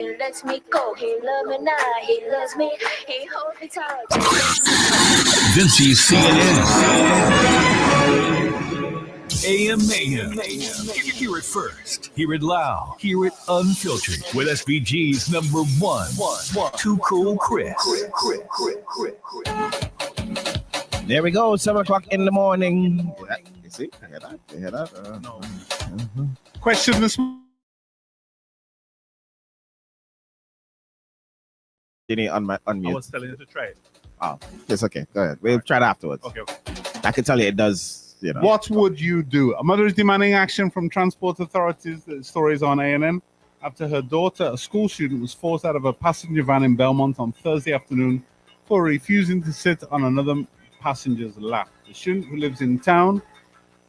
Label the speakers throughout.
Speaker 1: He lets me go. He loves me now. He loves me. He holds me tight.
Speaker 2: Vinci CNN. AM Mayhem. Hear it first. Hear it loud. Hear it unfiltered. With SVG's number one. Too Cool Chris.
Speaker 3: There we go. 7 o'clock in the morning. You see? You hear that? You hear that?
Speaker 4: No.
Speaker 5: Question this morning.
Speaker 3: You need unmute.
Speaker 4: I was telling you to try it.
Speaker 3: Oh, it's okay. Go ahead. We'll try it afterwards.
Speaker 4: Okay.
Speaker 3: I can tell you it does, you know.
Speaker 5: What would you do? A mother is demanding action from transport authorities. The story is on A&M after her daughter, a school student, was forced out of a passenger van in Belmont on Thursday afternoon for refusing to sit on another passenger's lap. The student, who lives in town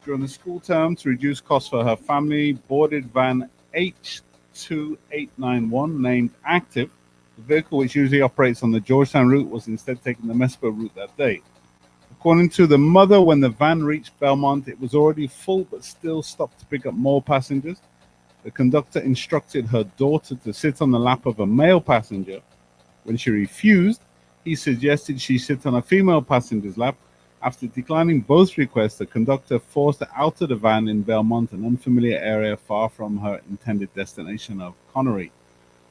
Speaker 5: during the school term to reduce costs for her family, boarded van H2891 named Active. The vehicle, which usually operates on the Georgetown route, was instead taking the Mesper route that day. According to the mother, when the van reached Belmont, it was already full but still stopped to pick up more passengers. The conductor instructed her daughter to sit on the lap of a male passenger. When she refused, he suggested she sit on a female passenger's lap. After declining both requests, the conductor forced her out of the van in Belmont, an unfamiliar area far from her intended destination of Connery.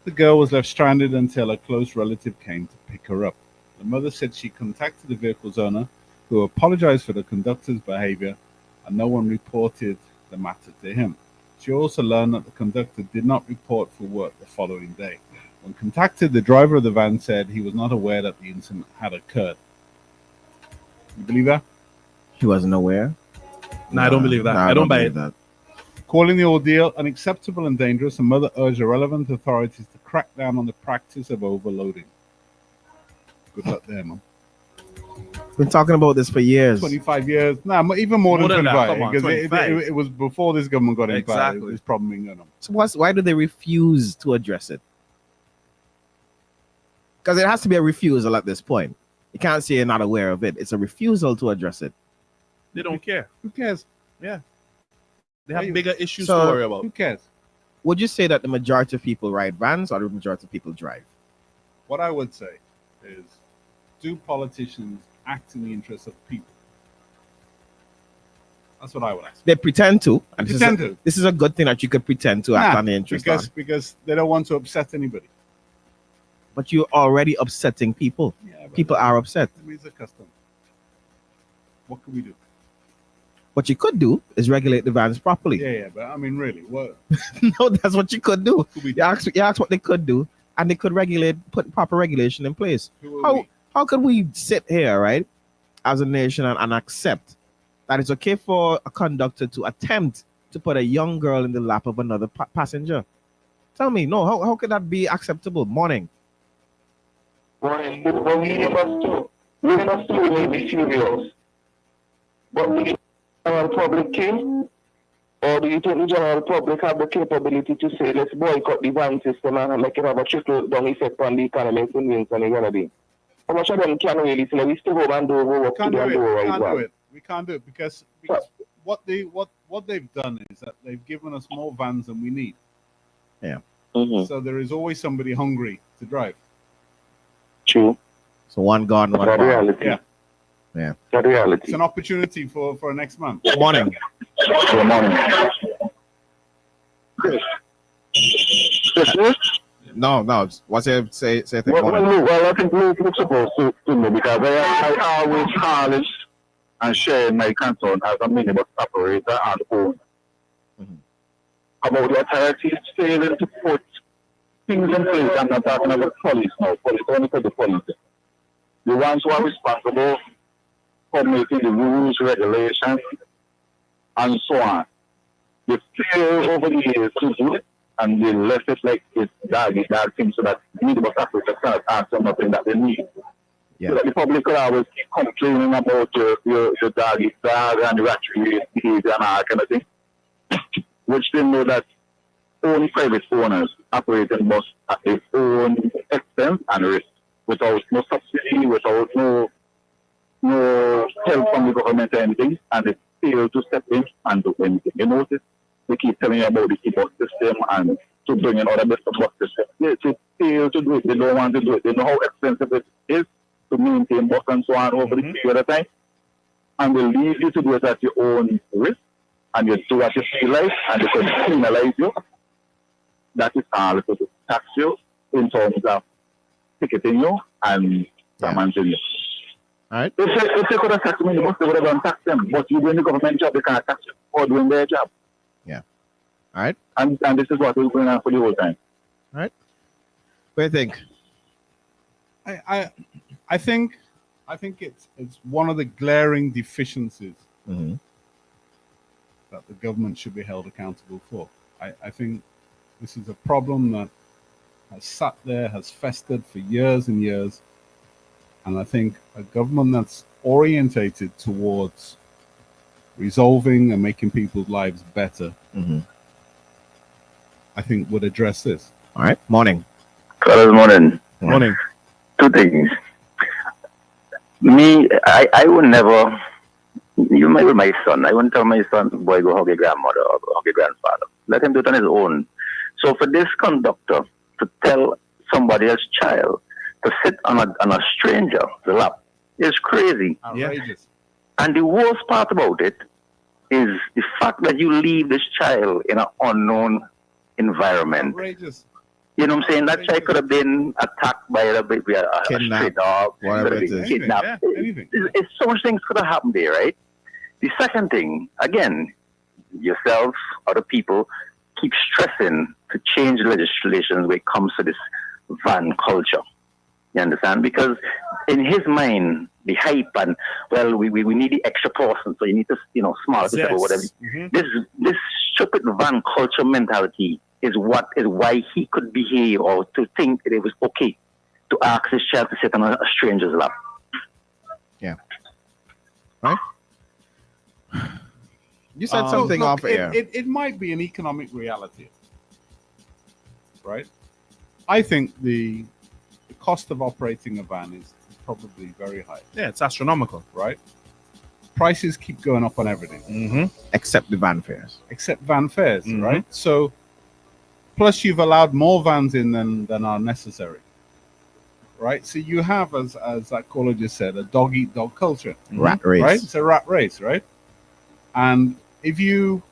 Speaker 5: The girl was left stranded until a close relative came to pick her up. The mother said she contacted the vehicle's owner, who apologized for the conductor's behavior, and no one reported the matter to him. She also learned that the conductor did not report for work the following day. When contacted, the driver of the van said he was not aware that the incident had occurred. You believe that?
Speaker 3: He wasn't aware?
Speaker 4: No, I don't believe that.
Speaker 3: No,
Speaker 4: I don't buy
Speaker 3: believe
Speaker 4: it.
Speaker 3: that.
Speaker 5: Calling the ordeal unacceptable and dangerous, the mother urged the relevant authorities to crack down on the practice of overloading. Good luck there, man.
Speaker 3: Been talking about this for years.
Speaker 5: 25 years. No, even more than
Speaker 4: Than that.
Speaker 5: 25.
Speaker 4: Come on,
Speaker 5: Because
Speaker 4: 25.
Speaker 5: it was before this government got in power.
Speaker 4: Exactly.
Speaker 5: This problem being going on.
Speaker 3: So why do they refuse to address it? Because it has to be a refusal at this point. You can't say you're not aware of it. It's a refusal to address it.
Speaker 4: They don't care.
Speaker 5: Who cares?
Speaker 4: They have bigger issues
Speaker 3: So-
Speaker 4: to worry about.
Speaker 5: Who cares?
Speaker 3: Would you say that the majority of people ride vans or the majority of people drive?
Speaker 5: What I would say is, do politicians act in the interests of people? That's what I would ask.
Speaker 3: They pretend to. And
Speaker 5: Pretend
Speaker 3: this is a good thing that you could pretend to act on the interest of.
Speaker 5: because they don't want to upset anybody.
Speaker 3: But you're already upsetting people.
Speaker 5: Yeah, but
Speaker 3: People are upset.
Speaker 5: I mean, it's a custom. What can we do?
Speaker 3: What you could do is regulate the vans properly.
Speaker 5: Yeah, but I mean, really, what
Speaker 3: No, that's what you could do.
Speaker 5: could we
Speaker 3: You
Speaker 5: do?
Speaker 3: ask what they could do, and they could put proper regulation in place.
Speaker 5: Who are we?
Speaker 3: How could we sit here, right, as a nation and accept that it's okay for a conductor to attempt to put a young girl in the lap of another passenger? Tell me, no, how could that be acceptable? Morning.
Speaker 6: But we must do be serious. But the general public can, or do you think the general public have the capability to say, let's boycott the van system and make it have a trickle down effect on the economy and things and it's gonna be? How much of them can really say, we still go and do what
Speaker 5: Can't
Speaker 6: to
Speaker 5: do
Speaker 6: do and
Speaker 5: it.
Speaker 6: do right
Speaker 5: Can't
Speaker 6: well?
Speaker 5: do it. We can't do it because what they've done is that they've given us more vans than we need.
Speaker 6: Mm-hmm.
Speaker 5: So there is always somebody hungry to drive.
Speaker 6: True.
Speaker 3: So one gone, one
Speaker 6: That's the
Speaker 3: gone.
Speaker 6: reality.
Speaker 5: Yeah.
Speaker 3: Yeah.
Speaker 6: That's the reality.
Speaker 5: It's an opportunity for next month.
Speaker 3: Morning.
Speaker 6: Good morning. Chris?
Speaker 3: No. What's it say? Thing.
Speaker 6: Well,
Speaker 3: Morning.
Speaker 6: I think we're supposed to know because I always acknowledge and share my concern as a minibus operator and owner about the authorities failing to put things in place. I'm not talking about police now. Police only for the police. The ones who are responsible for making the rules, regulations, and so on. They fail over the years to do it, and they left it like it's dog thing so that minibus operators cannot ask them nothing that they need.
Speaker 3: Yeah.
Speaker 6: So that the public could always keep complaining about your dog is dog and the ratchet behavior and all that kind of thing. Which they know that only private owners operating bus at their own expense and risk, without no subsidy, without no help from the government or anything, and they fail to step in and do anything. You notice they keep telling you about the e-bus system and to bring in other bits of buses. They fail to do it. They don't want to do it. They know how expensive it is to maintain bus and so on over the period of time. And they leave you to do it at your own risk. And you do what you feel like, and they can penalize you. That is all to tax you in terms of ticketing you and managing you.
Speaker 3: All right.
Speaker 6: If they could have taxed me in the bus, they would have done tax them. But you doing the government job, they can't tax you for doing their job.
Speaker 3: Yeah. All right.
Speaker 6: And this is what we're going on for the whole time.
Speaker 3: All right. What do you think?
Speaker 5: I think it's one of the glaring deficiencies that the government should be held accountable for. I think this is a problem that has sat there, has festered for years and years. And I think a government that's orientated towards resolving and making people's lives better, I think would address this.
Speaker 3: All right. Morning.
Speaker 6: Good morning.
Speaker 4: Morning.
Speaker 6: Two things. Me, I would never, you might be my son, I wouldn't tell my son, boy, go hug your grandmother or go hug your grandfather. Let him do it on his own. So for this conductor to tell somebody else's child to sit on a stranger's lap is crazy.
Speaker 5: Outrageous.
Speaker 6: And the worst part about it is the fact that you leave this child in an unknown environment.
Speaker 5: Outrageous.
Speaker 6: You know what I'm saying? That child could have been attacked by a stray dog,
Speaker 3: whatever it is.
Speaker 6: kidnapped.
Speaker 5: Anything.
Speaker 6: It's so much things could have happened there, right? The second thing, again, yourself, other people, keep stressing to change legislation when it comes to this van culture. You understand? Because in his mind, the hype and, well, we need the extra person, so you need to, smart or whatever. This stupid van culture mentality is why he could behave or to think that it was okay to ask his child to sit on a stranger's lap.
Speaker 3: Yeah. Right? You said something off air.
Speaker 5: It might be an economic reality, right? I think the cost of operating a van is probably very high.
Speaker 4: Yeah, it's astronomical.
Speaker 5: Right? Prices keep going up on everything.
Speaker 3: Except the van fares.
Speaker 5: Except van fares, right? So, plus you've allowed more vans in than are necessary, right? So you have, as that caller just said, a dog-eat-dog culture.
Speaker 3: Rat race.
Speaker 5: Right? It's a rat race, right? And if you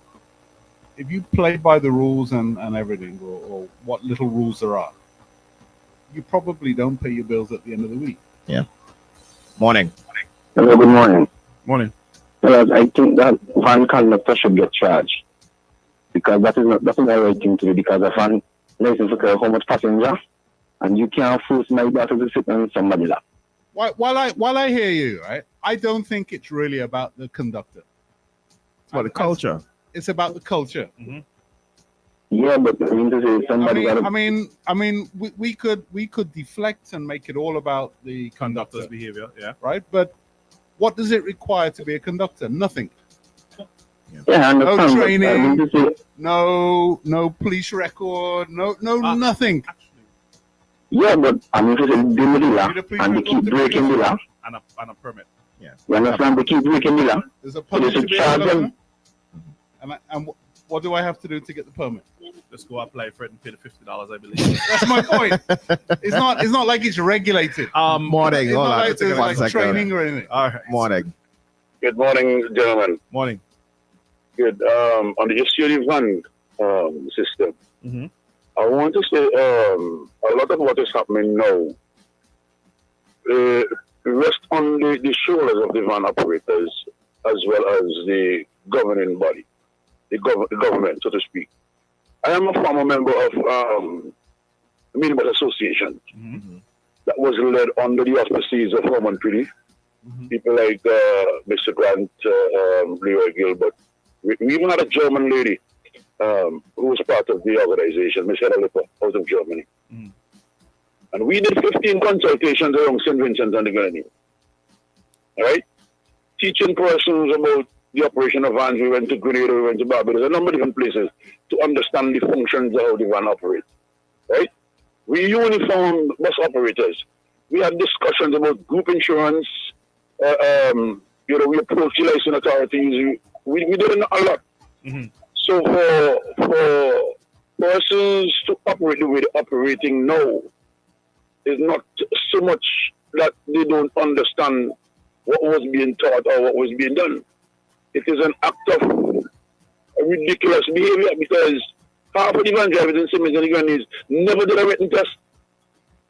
Speaker 5: play by the rules and everything, or what little rules there are, you probably don't pay your bills at the end of the week.
Speaker 3: Yeah. Morning.
Speaker 6: Hello, good morning.
Speaker 4: Morning.
Speaker 6: Well, I think that van conductor should get charged because that's not the right thing to do, because a van license to how much passenger, and you can't force my daughter to sit on somebody's lap.
Speaker 5: While I hear you, right, I don't think it's really about the conductor.
Speaker 3: It's about the culture.
Speaker 5: It's about the culture.
Speaker 6: Yeah, but I mean to say somebody.
Speaker 5: I mean, we could deflect and make it all about the
Speaker 4: Conductor's
Speaker 5: conductor,
Speaker 4: behavior, yeah.
Speaker 5: right? But what does it require to be a conductor? Nothing.
Speaker 6: Yeah, I
Speaker 5: No
Speaker 6: understand,
Speaker 5: training.
Speaker 6: but I mean to say,
Speaker 5: No police record. No, nothing.
Speaker 6: yeah, but I mean to say, they do the law, and they keep breaking the law.
Speaker 4: And a permit.
Speaker 6: You understand? They keep breaking the law.
Speaker 5: There's a
Speaker 6: So
Speaker 5: permit
Speaker 6: they
Speaker 5: to
Speaker 6: should
Speaker 5: be a
Speaker 6: charge
Speaker 5: conductor.
Speaker 6: them.
Speaker 5: And what do I have to do to get the permit?
Speaker 4: Just go apply for it and pay the $50, I believe.
Speaker 5: That's my point. It's not like it's regulated.
Speaker 3: Morning.
Speaker 5: It's
Speaker 3: Hold
Speaker 5: not
Speaker 3: on.
Speaker 5: like there's
Speaker 3: One
Speaker 5: like
Speaker 3: second.
Speaker 5: training or anything.
Speaker 4: All right.
Speaker 3: Morning.
Speaker 6: Good morning, gentlemen.
Speaker 4: Morning.
Speaker 6: Good. On the issue of the van system, I want to say a lot of what is happening now rests on the shoulders of the van operators as well as the governing body, the government, so to speak. I am a former member of the Minibus Association that was led under the auspices of Herman Priddy. People like Mr. Grant, Leroy Gilbert. We even had a German lady who was part of the organization, Miss Hedda Lipper, out of Germany. And we did 15 consultations around St. Vincent and the Grenadines. All right? Teaching persons about the operation of vans. We went to Grenada, we went to Barbados, a number of different places to understand the functions of how the van operates. Right? We uniformed bus operators. We had discussions about group insurance. We approached the licensing authorities. We did a lot. So for persons to operate the way they're operating now is not so much that they don't understand what was being taught or what was being done. It is an act of ridiculous behavior because half of the van drivers in Simmons and the Grannies never did a written test.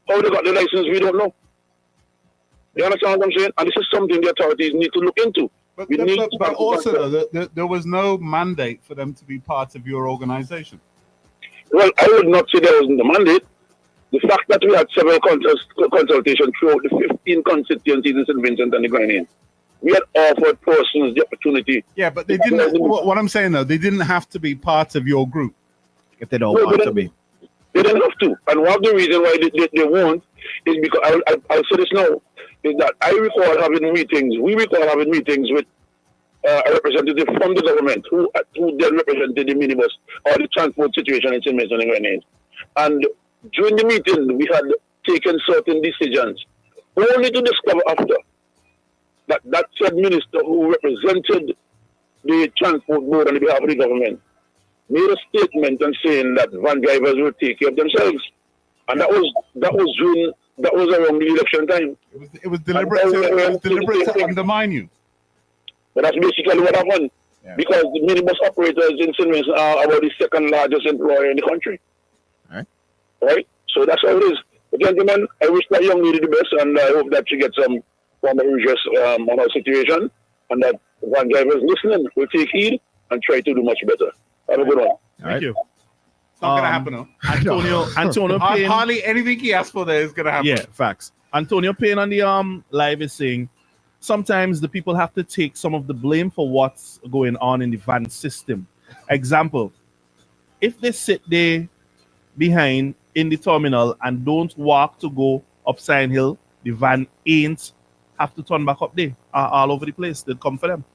Speaker 6: How they got the license, we don't know. You understand what I'm saying? And this is something the authorities need to look into.
Speaker 5: But also, there was no mandate for them to be part of your organization.
Speaker 6: Well, I would not say there wasn't a mandate. The fact that we had several consultations throughout the 15 constituencies in St. Vincent and the Grenadines, we had offered persons the opportunity.
Speaker 5: Yeah, but they didn't. What I'm saying though, they didn't have to be part of your group
Speaker 3: if they don't want to be.
Speaker 6: They didn't have to. And one of the reasons why they won't is because I'll say this now is that I recall having meetings. We recall having meetings with a representative from the government who then represented the minibus or the transport situation in St. Vincent and Grenadines. And during the meeting, we had taken certain decisions, only to discover after that said minister who represented the transport board on behalf of the government made a statement and saying that van drivers will take care of themselves, and that was around the election time.
Speaker 5: It was deliberate. It was deliberate to undermine you.
Speaker 6: But that's basically what happened, because the minibus operators in St. Vincent are about the second largest employer in the country. Right? So that's how it is. But gentlemen, I wish that young lady the best, and I hope that she gets some form of redress on our situation, and that van drivers listening will take heed and try to do much better. Have a good one.
Speaker 4: Thank you.
Speaker 5: It's not gonna happen, though.
Speaker 4: Antonio Payne.
Speaker 5: Hardly anything he asked for there is gonna happen.
Speaker 4: Yeah, facts. Antonio Payne on the live is saying sometimes the people have to take some of the blame for what's going on in the van system. Example, if they sit there behind in the terminal and don't walk to go up Sign Hill, the van ain't have to turn back up there all over the place. They'll come for them.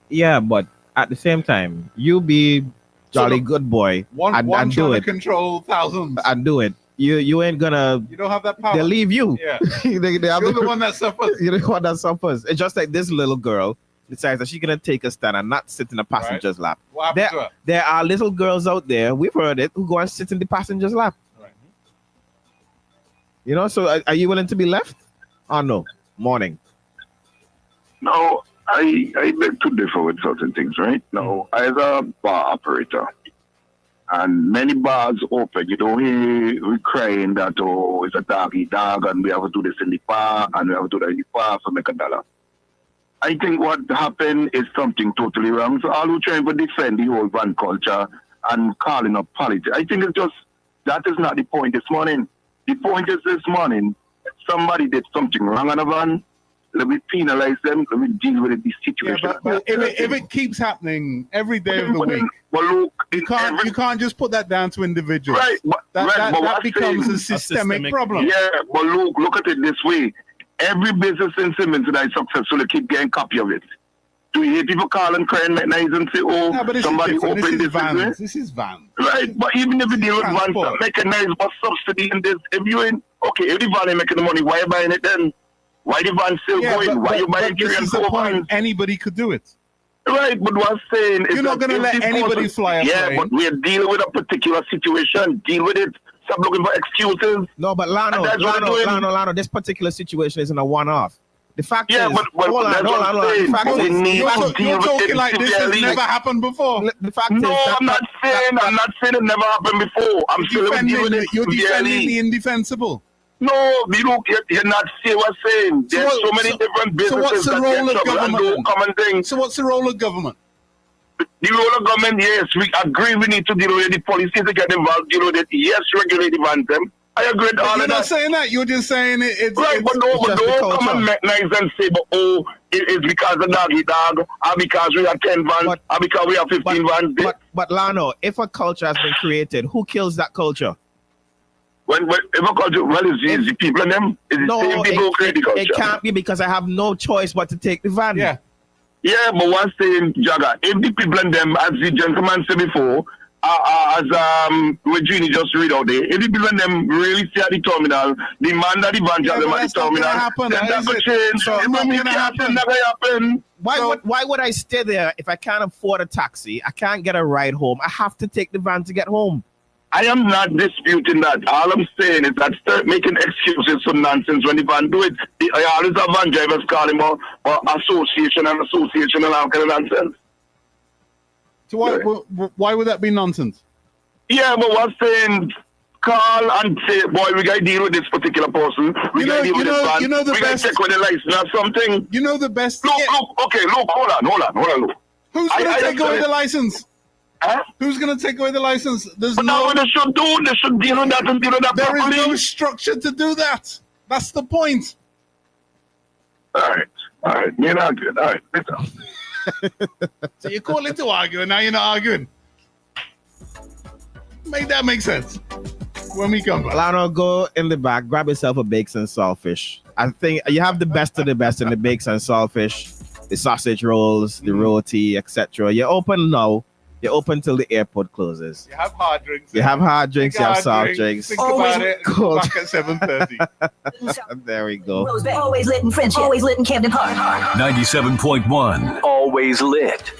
Speaker 3: Yeah, but at the same time, you be jolly good boy and do it.
Speaker 5: Control thousands
Speaker 3: and do it. You ain't gonna.
Speaker 5: You don't have that power.
Speaker 3: They'll leave you.
Speaker 5: Yeah.
Speaker 3: they
Speaker 5: You're the one that suffers.
Speaker 3: You're the one that suffers. It's just like this little girl decides that she's gonna take a stand and not sit in the passenger's lap.
Speaker 5: What happened to her?
Speaker 3: There are little girls out there, we've heard it, who go and sit in the passenger's lap.
Speaker 5: Right.
Speaker 3: You know, so are you willing to be left? Or no? Morning.
Speaker 6: Now, I beg to differ with certain things, right? Now, as a bar operator, and many bars open, you don't hear we crying that, oh, it's a doggy dog, and we have to do this in the bar, and we have to do that in the bar for make $1. I think what happened is something totally wrong. So all who trying to defend the whole van culture and calling up politics, I think it's just, that is not the point this morning. The point is this morning, somebody did something wrong on a van, let me penalize them, let me deal with this situation.
Speaker 5: Yeah, but if it keeps happening every day of the week,
Speaker 6: look,
Speaker 5: you can't just put that down to individuals.
Speaker 6: Right, but
Speaker 5: that becomes a systemic problem.
Speaker 6: Yeah, but look at it this way. Every business in Simmons that is successful, keep getting copy of it. Do you hear people call and crying like nice and say, oh, somebody opened this business?
Speaker 5: This is van.
Speaker 6: Right, but even if you deal with vans, make a nice bus subsidy in this. If you ain't, okay, if the van ain't making the money, why are you buying it then? Why the van still going? Why you buying 3 and 4 vans?
Speaker 5: Anybody could do it.
Speaker 6: Right, but what I'm saying is
Speaker 5: you're not going to let anybody fly a plane.
Speaker 6: Yeah, but we're dealing with a particular situation. Deal with it. Stop looking for excuses.
Speaker 3: No, but Lano, this particular situation isn't a one-off. The fact is,
Speaker 6: hold on.
Speaker 5: You're talking like this has never happened before.
Speaker 3: The fact
Speaker 6: is, I'm not saying it never happened before.
Speaker 5: You're defending the indefensible.
Speaker 6: No, you're not saying what I'm saying. There's so many different businesses that get trouble and do common things.
Speaker 5: So what's the role of government?
Speaker 6: The role of government, yes, we agree we need to deal with the policies to get involved, deal with it. Yes, regulate the van them. I agree with all of that.
Speaker 5: You're not saying that. You're just saying it's
Speaker 6: right, but don't come and make nice and say, but it's because the doggy dog, or because we have 10 vans, or because we have 15 vans.
Speaker 3: But Lano, if a culture has been created, who kills that culture?
Speaker 6: If a culture, it's the people and them. It's the same people who create the culture.
Speaker 3: It can't be because I have no choice but to take the van.
Speaker 6: Yeah, but one thing, Jagger, if the people and them, as the gentleman said before, as Regina just read out there, if the people and them really stay at the terminal, the man that the van driver at the terminal, then that could change.
Speaker 5: So it's not going to happen.
Speaker 6: That will happen.
Speaker 3: Why would I stay there if I can't afford a taxi? I can't get a ride home. I have to take the van to get home.
Speaker 6: I am not disputing that. All I'm saying is that start making excuses for nonsense when the van do it. I always have van drivers call him or association and all kind of nonsense.
Speaker 5: So why would that be nonsense?
Speaker 6: Yeah, but what's saying? Call and say, boy, we gotta deal with this particular person. We gotta deal with this van.
Speaker 5: You know the
Speaker 6: we
Speaker 5: best.
Speaker 6: gotta check with the license or something.
Speaker 5: You know the best.
Speaker 6: Look, hold on, look.
Speaker 5: Who's gonna take away the license?
Speaker 6: Huh?
Speaker 5: Who's gonna take away the license? There's
Speaker 6: But that's what they should do. They should deal with that and deal with that
Speaker 5: There
Speaker 6: properly.
Speaker 5: is no structure to do that. That's the point.
Speaker 6: All right. You're not good. All right, listen.
Speaker 5: So you call it to argue, and now you're not arguing. Make that make sense. When we come back.
Speaker 3: Lano, go in the back, grab yourself a bakes and saltfish. I think you have the best of the best in the bakes and saltfish, the sausage rolls, the roti, etc. You're open now. You're open till the airport closes.
Speaker 5: You have hard drinks.
Speaker 3: You have hard drinks, you have soft drinks.
Speaker 5: Think about it.
Speaker 3: Cool.
Speaker 5: Back at 7:30.
Speaker 3: There we go.
Speaker 7: Always lit in Friendship. Always lit in Camden Park.
Speaker 2: 97.1. Always lit.